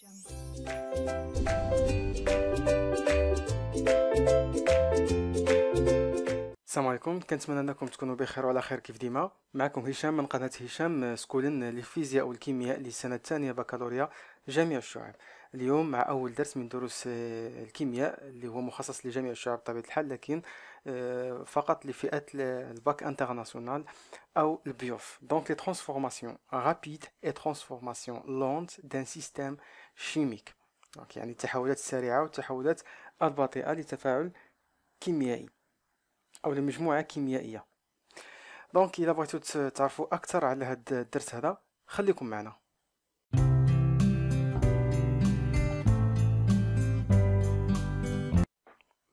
السلام عليكم، كنتمنى انكم تكونوا بخير وعلى خير كيف ديما. معكم هشام من قناة هشام سكولن للفيزياء والكيمياء لسنة الثانية بكالوريا جامعة الشعب. اليوم مع أول درس من دروس الكيمياء اللي هو مخصص لجميع الشعب بطبيعة الحال، لكن فقط لفئة الباك انترناسيونال أو البيوف. دونك لي ترانسفورماسيون رابيد اي ترانسفورماسيون لونت دان سيستيم شيميك، يعني التحولات السريعة والتحولات البطيئة لتفاعل كيميائي أو لمجموعة كيميائية. دونك إلا بغيتو تعرفوا أكثر على هذا الدرس هذا خليكم معنا.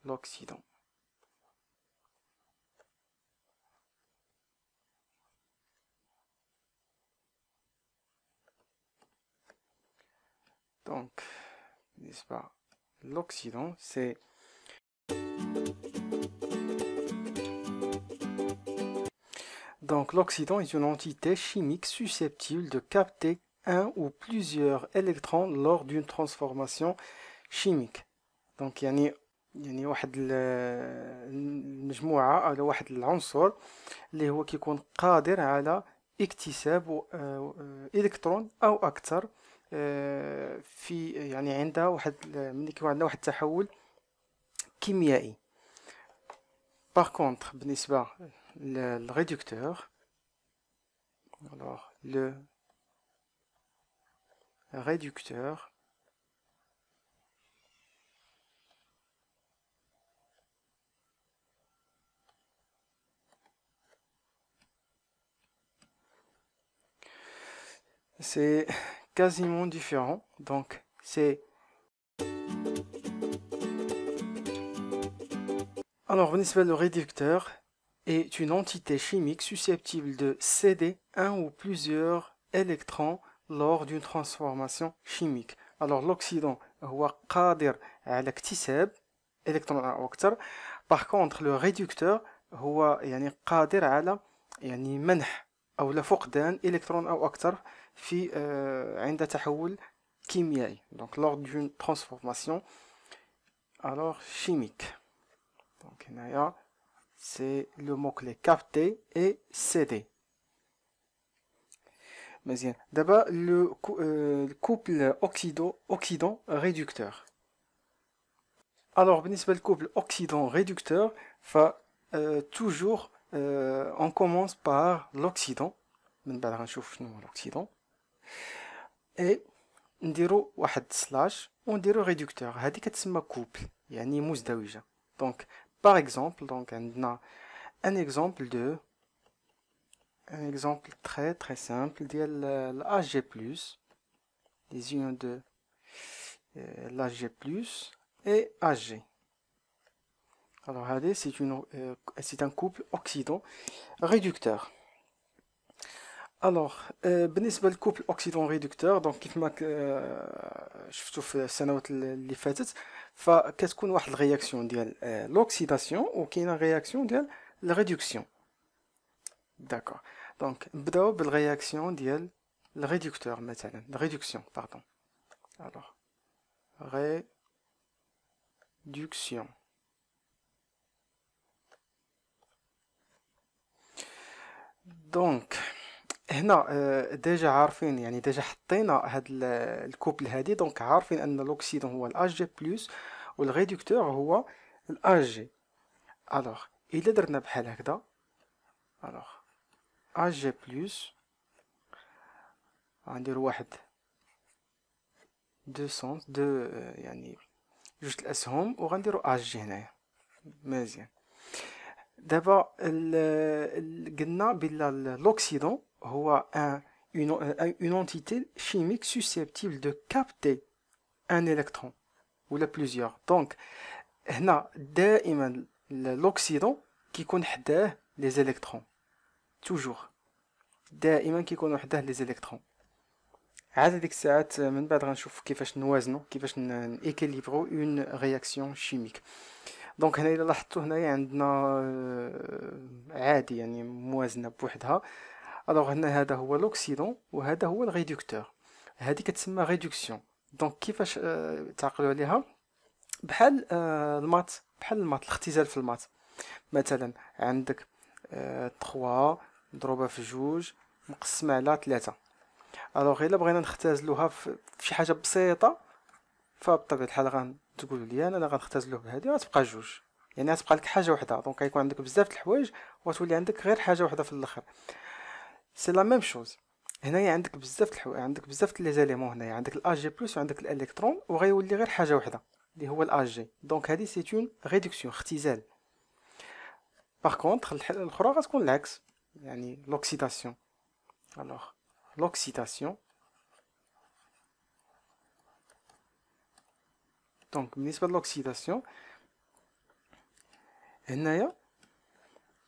l'Occident. Donc, n'est-ce pas, l'Occident, c'est l'Occident est une entité chimique susceptible de capter un ou plusieurs électrons lors d'une transformation chimique. Donc يعني واحد المجموعة أو واحد العنصر اللي هو كيكون قادر على اكتساب إلكترون أو أكثر في يعني عند واحد ملي كيكون عندنا واحد التحول كيميائي. Par contre بالنسبة le réducteur, alors le réducteur c'est quasiment différent. Donc c'est alors le réducteur est une entité chimique susceptible de céder un ou plusieurs électrons lors d'une transformation chimique. Alors l'oxydant هو قادر على اكتساب إلكترون أو أكثر. Par contre le réducteur هو يعني قادر على يعني منح أو فقدان إلكترون أو أكثر في عند تحول كيميائي. Donc lors d'une transformation alors chimique. Donc هنايا c'est le mot-clé capter et céder. مزيان. دابا le couple oxydant réducteur. Alors بالنسبة للكوبل oxydant réducteur ف toujours on commence par l'oxydant. من بعد غنشوف شنو هو l'oxydant et نديرو واحد سلاش ونديرو réducteur. هذه كتسمى couple يعني مزدوجة. Donc par exemple, donc on a un exemple très simple de l'Ag+, les ions de l'Ag+ et Ag. Alors c'est un couple oxydant réducteur. Alors بالنسبة للكوبل اوكسيدون ريدكتور دونك كيف ما شفتوا في السنوات اللي فاتت فكتكون واحد الرياكسيون ديال لوكسيداسيون وكاينه رياكسيون ديال الريدكسيون. داكور دونك نبداو بالرياكسيون ديال الريدكتور مثلا الريدكسيون باردون. alors réduction. دونك هنا ديجا عارفين يعني ديجا حطينا هاد الكوبل هادي. دونك عارفين ان الاكسيدون هو الاج بلس والريدكتور هو الاج. الوغ الا درنا بحال هكذا الوغ اج بلس غندير واحد دو سونس دو يعني جوج الاسهم وغنديرو اج هنايا. مزيان. دابا قلنا بلا l'oxydant هو une entité chimique susceptible de capter un électron ولا plusieurs. donc هنا دائما l'oxydant كيكون حداه les électrons toujours دائما كيكونوا حداه les électrons. عاد ديك الساعات من بعد غنشوف كيفاش نوازنوا كيفاش نيكيليبرو اون رياكسيون شيميك. دونك هنا الا لاحظتوا هنايا عندنا عادي يعني موازنه بوحدها. الوغ هنا هذا هو لوكسيدون وهذا هو الريدكتور. هذه كتسمى ريدكسيون دونك كيفاش تعقلوا عليها؟ بحال المات، بحال المات، الاختزال في المات. مثلا عندك 3 مضروبة في 2 مقسمة على 3. الوغ الا بغينا نختزلوها في شي حاجة بسيطة، فبطبيعة الحال غتقولوا لي انا غنختزلوه بهادي غتبقى 2، يعني غتبقى لك حاجة وحدة. دونك غيكون عندك بزاف د الحوايج وتولي عندك غير حاجة وحدة في الاخر. سي لا ميم شوز. هنايا عندك بزاف د الحوايج، عندك بزاف د لي زاليمون. هنايا عندك الاج جي بلس وعندك الالكترون، وغيولي غير حاجة وحدة اللي هو الاج جي. دونك هادي سي اون ريدكسيون، اختزال. باغ كونطخ الحالة الاخرى غتكون العكس، يعني لوكسيداسيون. الوغ l'oxydation. دونك بالنسبة للوكسيداسيون هنايا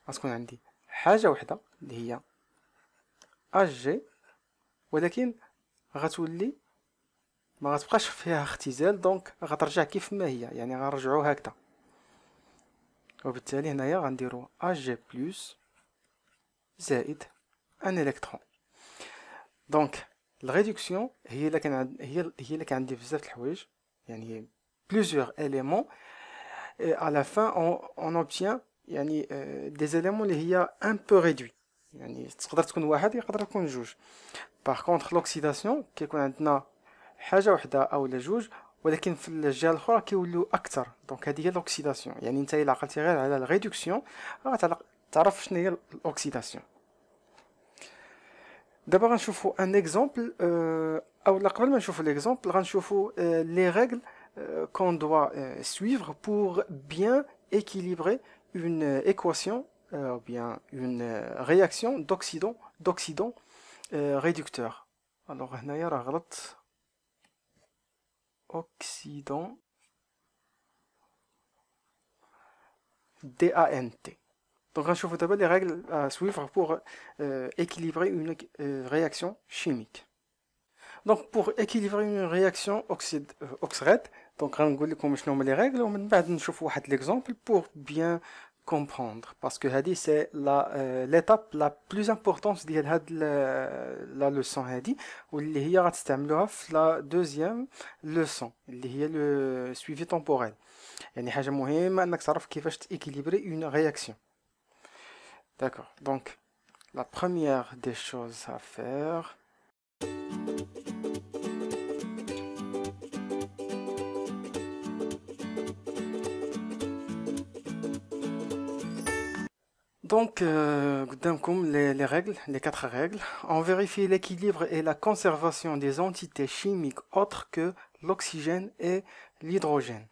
غتكون عندي حاجة وحدة اللي هي اش جي، ولكن غتولي ما غتبقاش فيها اختزال، دونك غترجع كيف ما هي، يعني غنرجعو هكذا. وبالتالي هنايا غنديرو اش جي بلس زائد ان الكترون. دونك الريدكسيون هي اللي كان اللي كان عندي بزاف د الحوايج، يعني plusieurs éléments, et à la fin on obtient يعني des éléments اللي هي un peu réduits، يعني تقدر تكون واحد يقدر يكون 2. باغ كونطخ لوكسيداسيون كيكون عندنا حاجه وحده او لا 2، ولكن في الجهه الاخرى كيوليو اكثر. دونك هذه هي لوكسيداسيون. يعني انت الا عقلتي غير على الريدكسيون غتعرف شنو هي الاوكسيداسيون. دابا غنشوفوا ان اكزومبل، او لا قبل ما نشوفوا ليكزومبل غنشوفوا لي رègles qu'on doit suivre pour bien équilibrer une équation ou bien une réaction d'oxydant réducteur. Alors هنايا راه غلط، oxydant DANT. Donc غنشوفوا دابا les règles à suivre pour équilibrer une réaction chimique. Donc pour équilibrer une réaction oxyrède، donc غنقول لكم شنو هما les règles ومن بعد نشوف واحد l'exemple pour bien comprendre، parce que هذه c'est l'étape la plus importante ديال هاد la leçon هذه، واللي هي غتستعملوها في la deuxième leçon اللي هي le suivi temporel. يعني حاجة مهمة انك تعرف كيفاش تéquilibrer une réaction. D'accord. Donc la première des choses à faire, donc قدامكم les règles, les 4 règles. On vérifie l'équilibre et la conservation des entités chimiques autres que l'oxygène et l'hydrogène.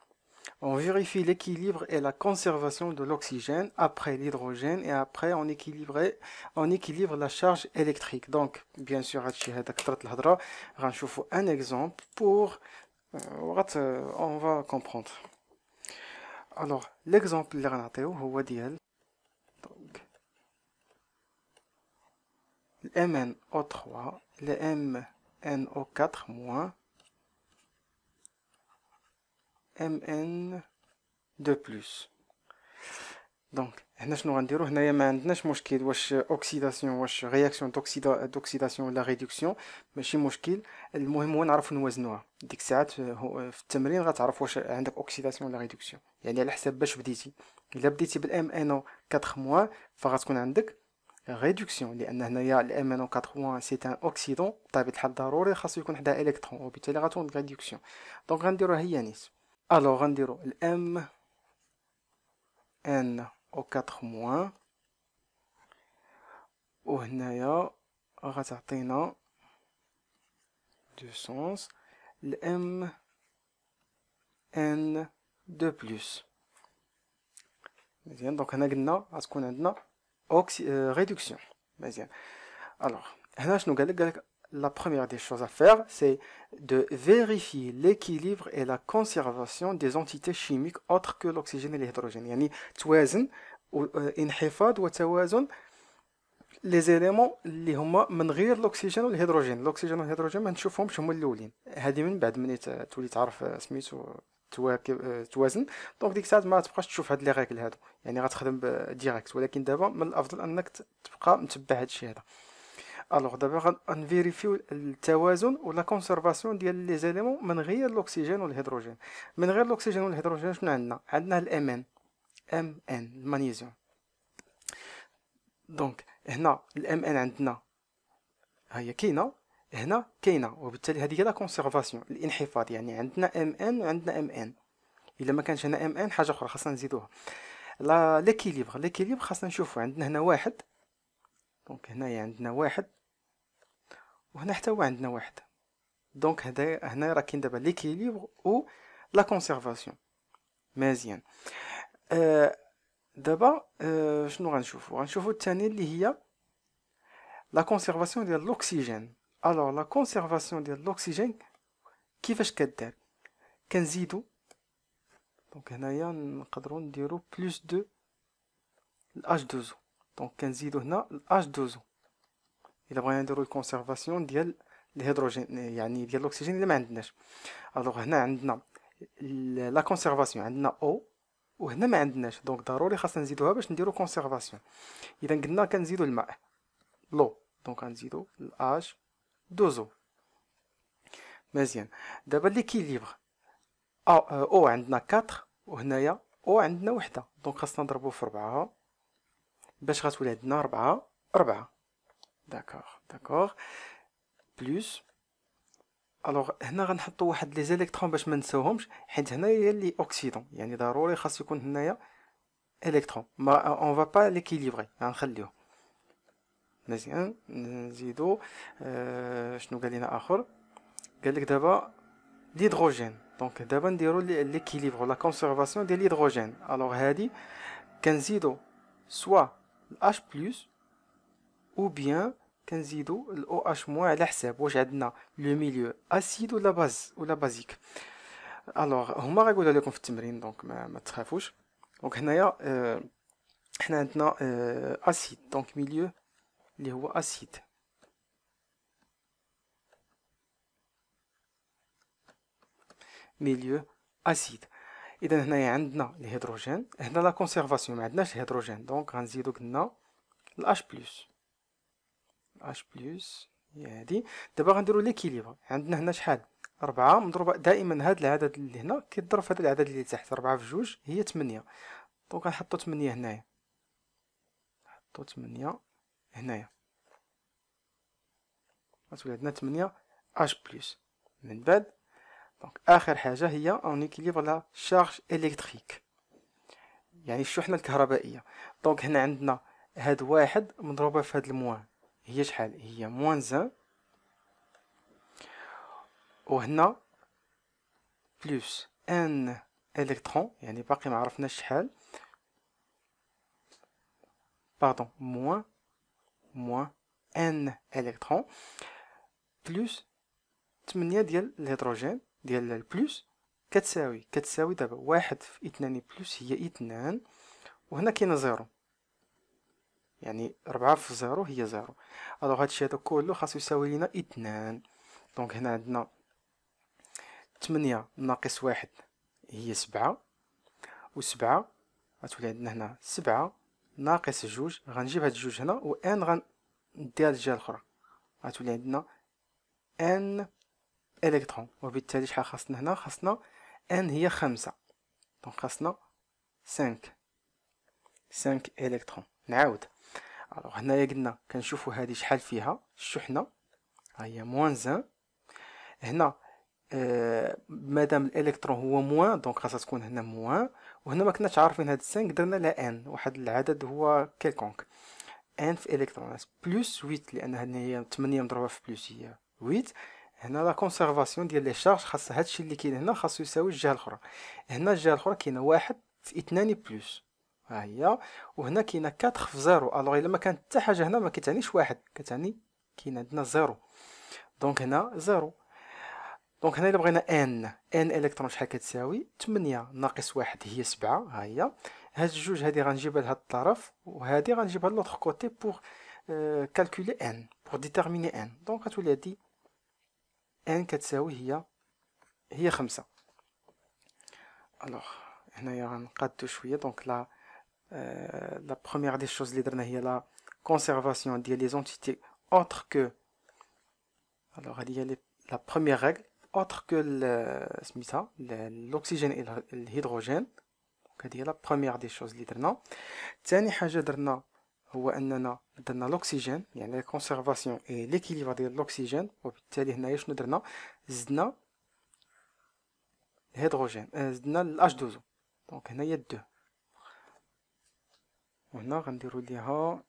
On vérifie l'équilibre et la conservation de l'oxygène après l'hydrogène, et après on équilibre la charge électrique. Donc bien sûr هادشي هذا كثرت الهضره، غنشوفوا un exemple pour on va comprendre. Alors l'exemple اللي غنعطيوه هو ديال donc MnO3 le MnO4 moins Mn2+. دونك هنا شنو غنديرو؟ هنايا ما عندناش مشكل واش اوكسيداسيون واش رياكسيون دوكسيداسيون ولا ريدكسيون، ماشي مشكل. المهم هو نعرفو نوازنوها. ديك الساعات في التمرين غتعرف واش عندك اوكسيداسيون ولا ريدكسيون، يعني على حساب باش بديتي. الا بديتي بالام ان او 4 موان فغتكون عندك ريدكسيون، لان هنايا الام ان او 4 موان سي ان اوكسيدون بطبيعه الحال ضروري خاصو يكون حدا الكترون، وبالتالي غتكون ريدكسيون. دونك غنديروها هي نيت. الوغ غنديرو الام ان او 4 موان، وهنايا غتعطينا دو سونس الام ان دو بلس. مزيان. دونك هنا قلنا غتكون عندنا ريدكسيون. مزيان. الوغ هنا شنو قالك؟ la première des choses à faire, c'est de vérifier l'équilibre et la conservation des entités chimiques autres que l'oxygène et l'hydrogène. يعني توازن انحفاظ وتوازن les éléments اللي هما من غير الاكسجين والهيدروجين. الاكسجين والهيدروجين ما نشوفهمش، هما الاولين. هذه من بعد ملي تولي تعرف سميتو توازن، دونك ديك الساعه ما تبقاش تشوف هاد لي ريغل هادو، يعني غتخدم ديريكت. ولكن دابا من الافضل انك تبقى متبع هادشي هذا. الوغ دابا غنفيريفيو التوازن ولا كونسيرفاسيون ديال لي زيليمون من غير الاكسجين والهيدروجين. من غير الاكسجين والهيدروجين شنو عندنا؟ عندنا الام ان، ام ان المغنيسيوم. دونك هنا الام ان عندنا هي كاينه، هنا كاينه، وبالتالي هذه هي لا كونسيرفاسيون الانحفاظ. يعني عندنا ام ان وعندنا ام ان. الا ما كانش هنا ام ان حاجه اخرى خاصنا نزيدوها. لا ليكيليبر خاصنا نشوفو عندنا هنا واحد، دونك هنايا عندنا واحد وهنا حتى هو عندنا واحد. دونك هنا راه كاين دابا ليكيليبر و لا كونسيرفاسيون. مزيان. دابا شنو غنشوفو الثاني اللي هي لا كونسيرفاسيون ديال الاكسجين. الوغ لا كونسيرفاسيون ديال الاكسجين كيفاش كدار؟ كنزيدو، دونك هنايا نقدروا نديرو بلس دو الاش 2 او. دونك كنزيدو هنا الاش 2 او الا بغينا نديرو الكونسيرفاسيون ديال الهيدروجين، يعني ديال الاكسجين اللي ما عندناش. الوغ هنا عندنا لا كونسيرفاسيون عندنا او، وهنا ما عندناش، دونك ضروري خاصنا نزيدوها باش نديرو كونسيرفاسيون. اذا قلنا كنزيدو الماء لو، دونك غنزيدو الاش 2 او. مزيان. دابا ليكيليبر او عندنا 4 وهنايا او عندنا وحده، دونك خاصنا نضربو في 4 باش غتولي عندنا 4. داكوغ بلس. الوغ هنا غنحطو واحد لي زيليكترون باش ما نساوهمش، حيت هنايا اللي اوكسيدون، يعني ضروري خاص يكون هنايا الكترون. ما اون فا با ليكيليبري، غنخليوه. مزيان. نزيدو شنو قال لنا اخر؟ قال لك دابا l'hydrogène. دونك دابا نديرو ليكيليبر لا كونسيرفاسيون ديال الهيدروجين. الوغ هادي كنزيدو سوا الاش بلس او بيان كنزيدو الاو اش موان على حساب واش عندنا لو ميليو اسيد ولا باز ولا بازيك. الوغ هما غيقولوا لكم في التمرين، دونك ما تخافوش. دونك هنايا حنا عندنا اسيد، دونك ميليو اللي هو اسيد. ميليو اسيد. اذا هنايا عندنا الهيدروجين، هنا لا كونسيرفاسيون ما عندناش الهيدروجين، دونك غنزيدو قلنا الاش بلس. اش بلس هي هادي. دابا غنديرو ليكيليبر. عندنا هنا شحال؟ 4 مضروبة، دائما هاد العدد اللي هنا كيضرب في هاد العدد اللي تحت. 4 في 2 هي 8، دونك غنحطو 8 هنايا، نحطو 8 هنايا، غتولي عندنا 8 اش بلس. من بعد دونك اخر حاجه هي اون ايكيليبر لا شارج الكتريك، يعني الشحنه الكهربائيه. دونك هنا عندنا هاد واحد مضروبه في هاد الموان هي شحال؟ هي موان 1، وهنا بلس ان الكترون، يعني باقي ما عرفناش شحال. باردون، موان ان الكترون بلس 8 ديال الهيدروجين ديال البلس كتساوي دابا 1 في 2 بلس هي 2، وهنا كاين 0، يعني 4 في 0 هي 0. الوغ هادشي هذا كله خاصو يساوي لينا 2. دونك هنا عندنا 8 ناقص 1 هي 7، و7 غتولي عندنا هنا 7 ناقص 2. غنجيب هاد الجوج هنا و ان غنديها للجهه الاخرى، غتولي عندنا ان الكترون. وبالتالي شحال خاصنا هنا؟ خاصنا ان هي 5، دونك خاصنا 5 الكترون. نعاود. الوغ هنايا قلنا كنشوفو هادي شحال فيها الشحنه، ها هي موان 1. هنا مادام الالكترون هو موان، دونك خاصها تكون هنا موان، وهنا ما كناش عارفين هاد 5 درنا لها ان، واحد العدد هو كيلكونك. ان في الكترون بلس 8، لان هي 8 مضروبه في بلس هي 8. هنا لا كونسيرفاسيون ديال لي شارج خاص هادشي اللي كاين هنا خاصو يساوي الجهه الاخرى. هنا الجهه الاخرى كاينه 1 في 2 بلس، ها هي، وهنا كاينه 4 في 0. الوغ الا ما كانت حتى حاجه هنا ما كتعنيش 1، كتعني كاين عندنا 0، دونك هنا 0. دونك هنا الا بغينا ان الكترون شحال كتساوي؟ 8 ناقص 1 هي 7، ها هي. هاد الجوج هادي غنجيبها لهاد الطرف، وهادي غنجيبها للوتر كوتي بوغ كالكولي ان، بوغ ديتيرميني ان. دونك غتولي هادي ان كتساوي هي 5. الوغ هنايا غنقادو شويه. دونك لا بروميير دي شوز اللي درنا هي لا كونسيرفاسيون ديال لي زونتيتي autre que, alors il y a la première règle, autre que l'oxygène et l'hydrogène. Donc هذه هي la première des choses اللي درنا. ثاني حاجة درنا هو أننا درنا l'oxygène، يعني la conservation et l'équilibre ديال l'oxygène، وبالتالي هنايا شنو درنا؟ زدنا الهيدروجين، زدنا ال H2O. دونك هنايا 2، وهنا غنديرو ليها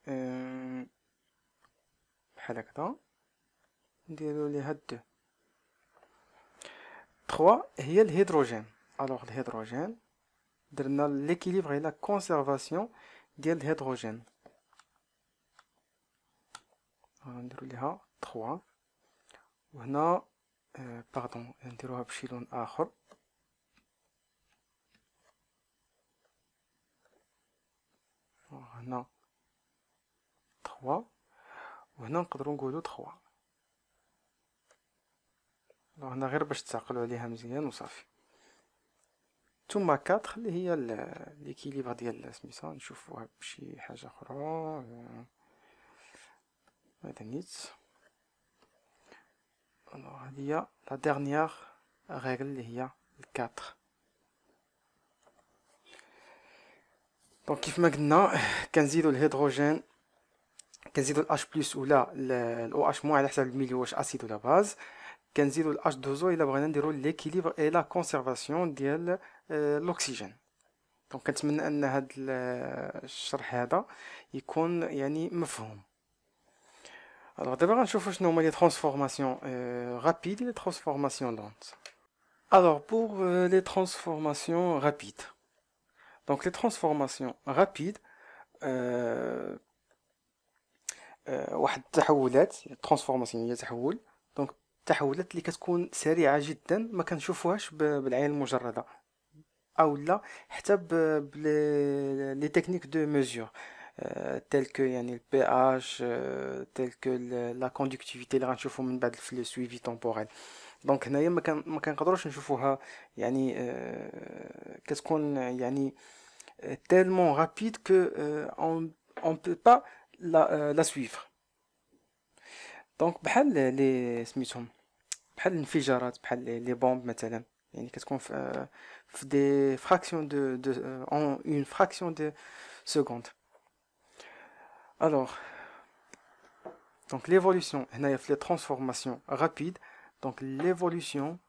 بحال هكذا، نديرو ليها 2. 3 هي الهيدروجين. الوغ الهيدروجين درنا ليكيليبر et la conservation ديال الهيدروجين، غنديرو ليها 3. وهنا باردون نديروها بشي لون اخر، هنا 3، وهنا نقدروا نقولوا 3. هنا غير باش تعقلوا عليها مزيان وصافي. ثم 4 اللي هي ليكيليبر ديال سميتها، نشوفوها بشي حاجه اخرى. هذا نيت. هذه هي لا ديرنيير ريغل اللي هي 4. دونك كيف ما قلنا كنزيدو الهيدروجين، كنزيدو الH بلس ولا الOH موان على حسب الميليو واش اسيد ولا باز. كنزيدو الH دوزو الا بغينا نديرو ليكيليبر اي لا كونسيرفاسيون ديال الاكسجين. دونك كنتمنى ان هذا الشرح هذا يكون يعني مفهوم. Alors d'abord غنشوفو شنو هما les transformations rapides et les transformations lentes. Alors pour les transformations rapides. Donc les transformations rapides واحد التحولات، transformation هي تحول، دونك التحولات اللي كتكون سريعة جدا ما كنشوفوهاش بالعين المجردة، او لا حتى بلي تكنيك دو ميزور تيل كو يعني البي اش، تيل كو لا كوندكتيفيتي اللي غنشوفو من بعد في لو سويفي تمبورال. دونك هنايا ما كنقدروش نشوفوها يعني كتكون يعني tellement rapide que on peut pas la suivre. دونك بحال لي سميتهم، بحال الانفجارات، بحال لي بومب مثلا، يعني كتكون في des fractions en une fraction de seconde. Alors donc l'évolution هنايا في les transformations rapides. Donc l'évolution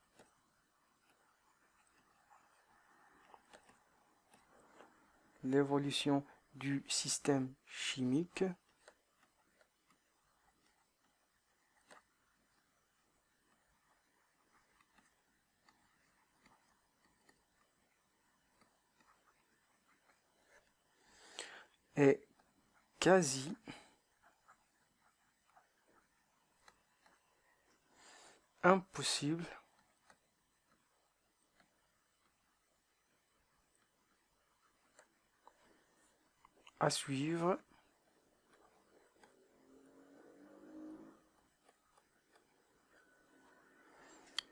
du système chimique est quasi impossible à suivre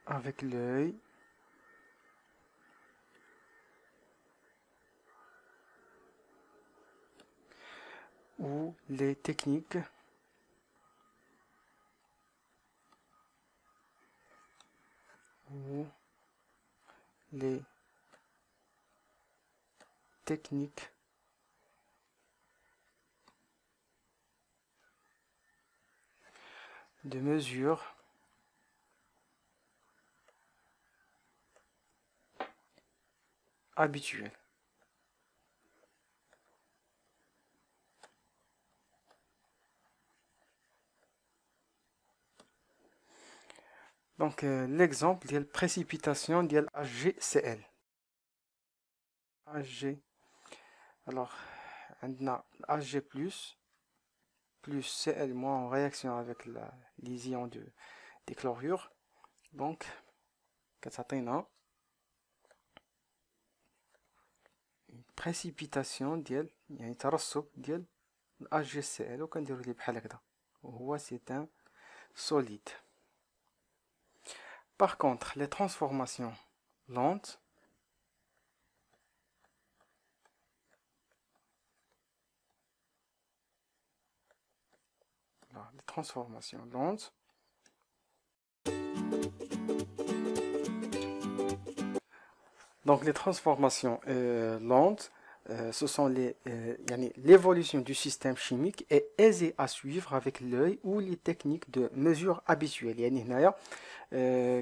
avec l'œil ou les techniques de mesure habituelles. Donc l'exemple de précipitation de HgCl. Hg. Alors on a Hg plus Cl- en réaction avec les ions des chlorures. Donc كتعطينا une précipitation ديال يعني ترسب ديال HgCl، وكنديرو ليه بحال هكذا، وهو c'est un solide. Par contre, les transformations lentes Alors, les transformations lentes. Donc, les transformations lentes, ce sont l'évolution du système chimique est aisée à suivre avec l'œil ou les techniques de mesure habituelles. يعني هنايا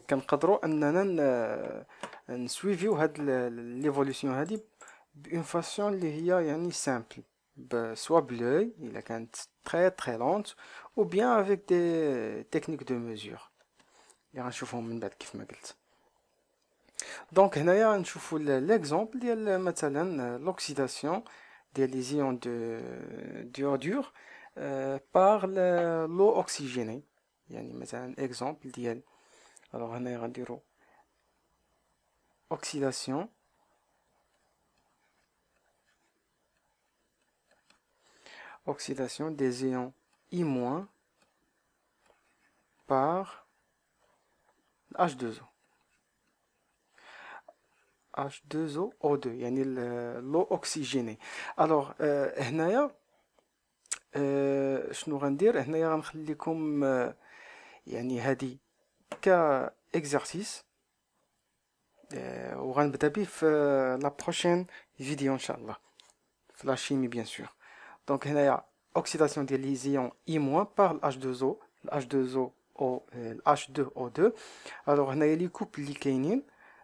كنقدروا اننا نسويفيو هاد ليفولوسيون هادي بون فاسون اللي هي يعني سامبل سوا بلوي الا كانت تري لونت ou bien avec des techniques de mesure اللي غنشوفهم من بعد كيف ما قلت. دونك هنايا نشوفوا ليكزامبل ديال مثلا l'oxydation ديال les ions d'iodure par l'eau oxygénée. يعني مثلا exemple ديال alors هنايا غنديرو oxydation des ions I- par H2O. H2O O2 يعني l'eau oxygénée. alors هنايا شنو غندير هنايا غنخليكم يعني هادي كاكزرسيس وغنبدا به في لا بروشين فيديو ان شاء الله في لا شيمي بيان سور. دونك هنايا oxydation ديال لي زيون I- par H2O H2O H2O2. alors هنايا لي كوبل اللي كاينين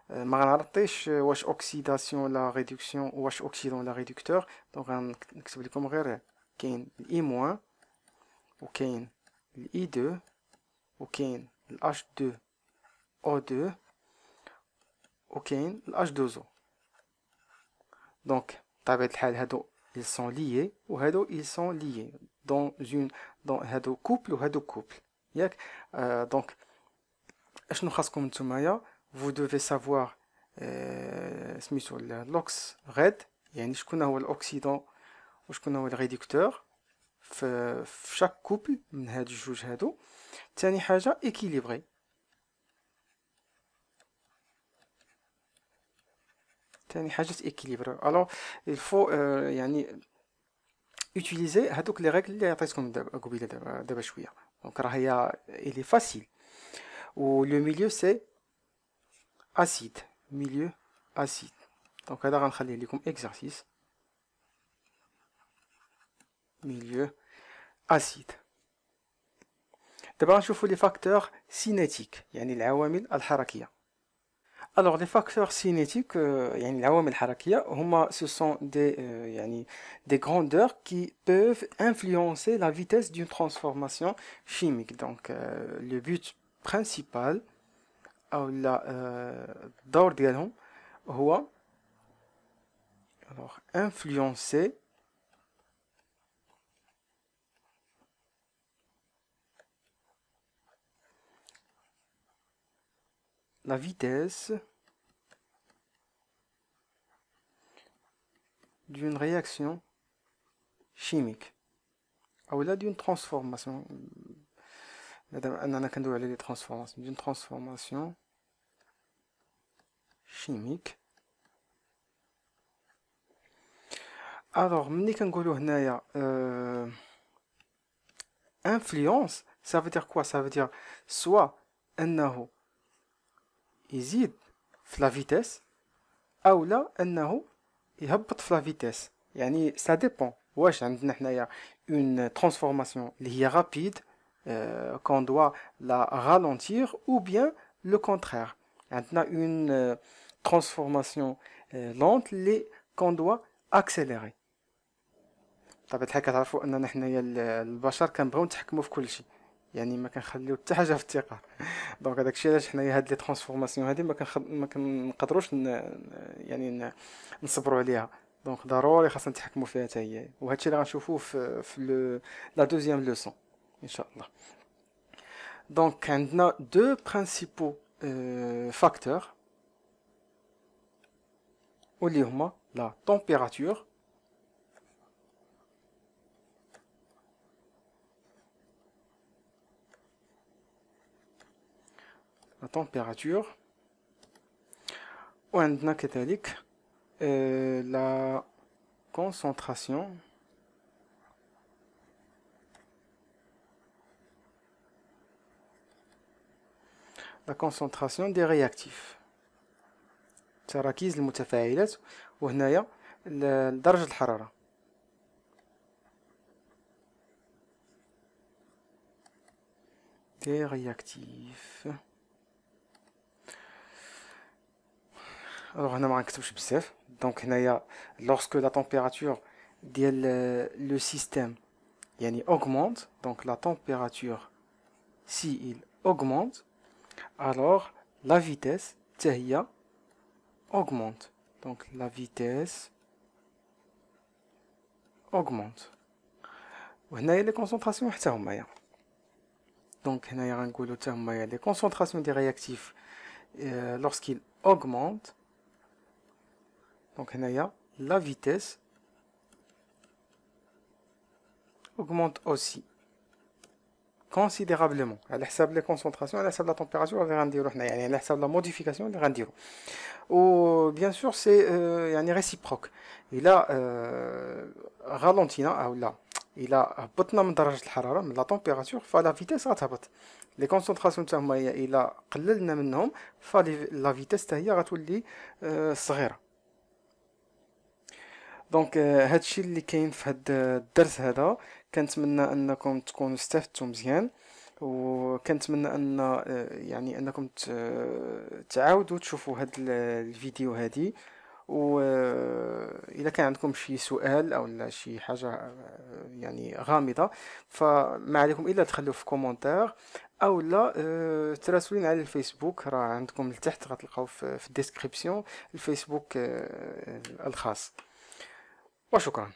ما غنعرفش واش اوكسيداسيون لا ريدكسيون واش اوكسيدون لا ريدكتور. دونك غنكتب لكم غير كاين الاي- وكاين الاي 2 وكاين الاش 2 او 2 وكاين الاش 2 او. دونك بطبيعة الحال هادو ils sont liés وهادو ils sont liés dans هادو كوبل وهادو كوبل ياك. دونك اشنو خاصكم نتومايا vous devez savoir سميتو لوكس غاد يعني شكون هو الاوكسيدون وشكون هو الريدكتور في شاك كوبل من هاد الجوج هادو. ثاني حاجه équilibré. ثاني حاجه équilibré. alors il faut يعني utiliser هادوك لي ريغل اللي عطيتكم قبيله دابا شويه. دونك راه هي il est facile و le milieu c'est acide milieu acide. دونك هذا غنخليه لكم exercice milieu acide. دابا غنشوفوا لي فاكتور سينيتيك يعني العوامل الحركيه. alors les facteurs cinétiques يعني العوامل الحركيه هما ce sont des يعني des grandeurs qui peuvent influencer la vitesse d'une transformation chimique. donc le but principal او الدور ديالهم هو alors influencer la vitesse d'une réaction chimique ou là d'une transformation. les transformations d'une transformation chimique. alors ملي كنقولوا هنايا influence ça veut dire quoi? ça veut dire soit انه يزيد في لا فيتيس او لا انه يهبط في لا فيتيس. يعني ça dépend واش عندنا حنايا une transformation اللي هي rapide qu'on doit la ralentir ou bien le contraire عندنا une transformation lente اللي qu'on doit accélérer. طبعا الحال كتعرفوا اننا حنايا البشر كنبغيو نتحكموا في كل شيء يعني ما كنخليو حتى حاجه في الثقه. دونك هذاك الشيء علاش حنايا هاد لي ترانسفورماسيون هادي ما كنقدروش يعني نصبروا عليها. دونك ضروري خاصنا نتحكموا فيها حتى هي وهذا الشيء اللي غنشوفوه في لا دوزيام لوسون ان شاء الله. دونك عندنا دو برينسيپو فاكتور واللي هما لا تمبيراتور la température وعندنا كذلك la concentration la concentration des réactifs. تراكيز المتفاعلات وهنايا درجة الحرارة. des réactifs. Alors هنا ما غنكتبش بزاف. Donc هنايا lorsque la température ديال le système يعني augmente, donc la température si il augmente, alors la vitesse تهي augmente. Donc la vitesse augmente. وهنايا les concentrations حتى هما. Donc هنايا غنقولوا حتى هما les concentrations des réactifs lorsqu'ils augmentent. Donc هنايا la vitesse augmente aussi considérablement على حساب les concentrations على حساب la température اللي غنديرو حنا يعني على حساب la modification اللي غنديرو. و bien sûr c'est يعني réciproque. إلا رالونتينا أو لا إلا هبطنا من درجة الحرارة من لا température فلا فيتيس غتهبط. لي كونسونطراسيون حتى هما إلا قللنا منهم فلا فيتيس حتى هي غتولي صغيرة. دونك هادشي اللي كاين في هاد الدرس هذا. كنتمنى انكم تكونوا استفدتوا مزيان، وكنتمنى ان يعني انكم تعاودوا تشوفوا هاد الفيديو هادي، و اذا كان عندكم شي سؤال او شي حاجه يعني غامضه فما عليكم الا تخلوه في كومونتير او لا تراسلوني على الفيسبوك، راه عندكم لتحت غتلقاو في الديسكريبسيون الفيسبوك الخاص. وشكرا.